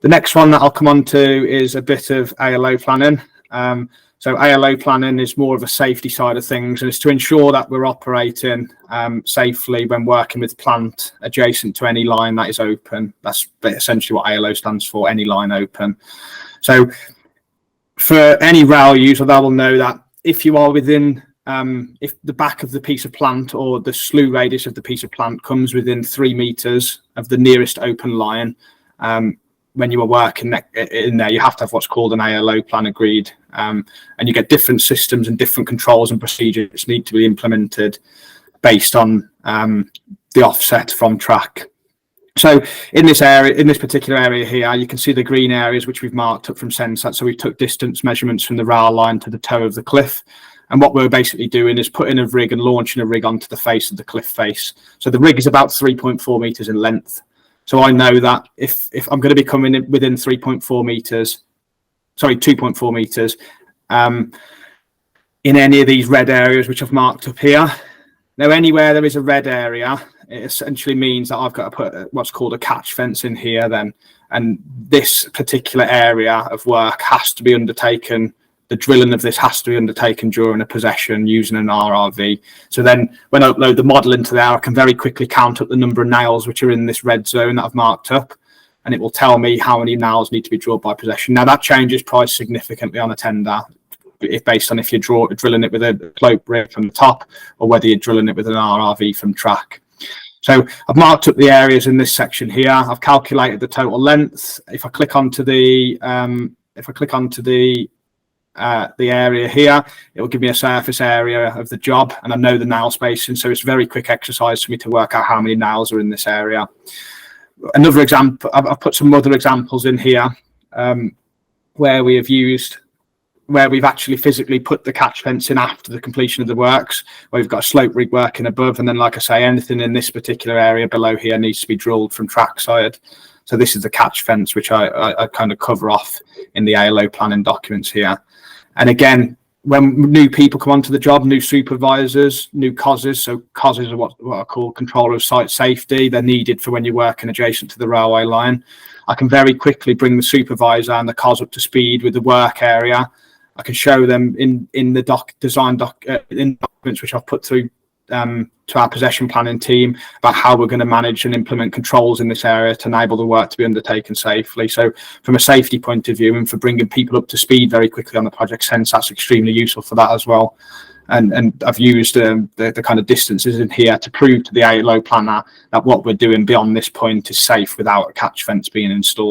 The next one that I'll come on to is a bit of ALO planning. So ALO planning is more of a safety side of things, and it's to ensure that we're operating safely when working with plant adjacent to any line that is open. That's essentially what ALO stands for, any line open. So for any rail user, they will know that if you are within, if the back of the piece of plant or the slew radius of the piece of plant comes within 3 meters of the nearest open line, when you are working in there, you have to have what's called an ALO plan agreed, and you get different systems and different controls and procedures need to be implemented based on the offset from track. So in this area, in this particular area here, you can see the green areas which we've marked up from Sensat. So we took distance measurements from the rail line to the toe of the cliff. And what we're basically doing is putting a rig and launching a rig onto the face of the cliff face. So the rig is about 3.4 meters in length. So I know that if I'm going to be coming in within 2.4 meters, in any of these red areas which I've marked up here. Now, anywhere there is a red area, it essentially means that I've got to put what's called a catch fence in here then. And this particular area of work has to be undertaken. The drilling of this has to be undertaken during a possession using an RRV. So then when I upload the model into there, I can very quickly count up the number of nails which are in this red zone that I've marked up, and it will tell me how many nails need to be drilled by possession. Now that changes price significantly on a tender, if based on if you're drilling it with a slope rig from the top or whether you're drilling it with an RRV from track. So I've marked up the areas in this section here. I've calculated the total length. If I click onto the area here, it will give me a surface area of the job, and I know the nail spacing, so it's a very quick exercise for me to work out how many nails are in this area. Another example, I've put some other examples in here where we've actually physically put the catch fence in after the completion of the works, where we've got a slope rig working above, and then, like I say, anything in this particular area below here needs to be drilled from track side. So this is the catch fence which I kind of cover off in the ALO planning documents here. And again, when new people come onto the job, new supervisors, new COSs, so COSs are what I call controller of site safety. They're needed for when you're working adjacent to the railway line. I can very quickly bring the supervisor and the COS up to speed with the work area. I can show them in the design documents which I've put through to our possession planning team about how we're going to manage and implement controls in this area to enable the work to be undertaken safely. So from a safety point of view and for bringing people up to speed very quickly on the project, Sensat's extremely useful for that as well. And I've used the kind of distances in here to prove to the ALO planner that what we're doing beyond this point is safe without a catch fence being installed.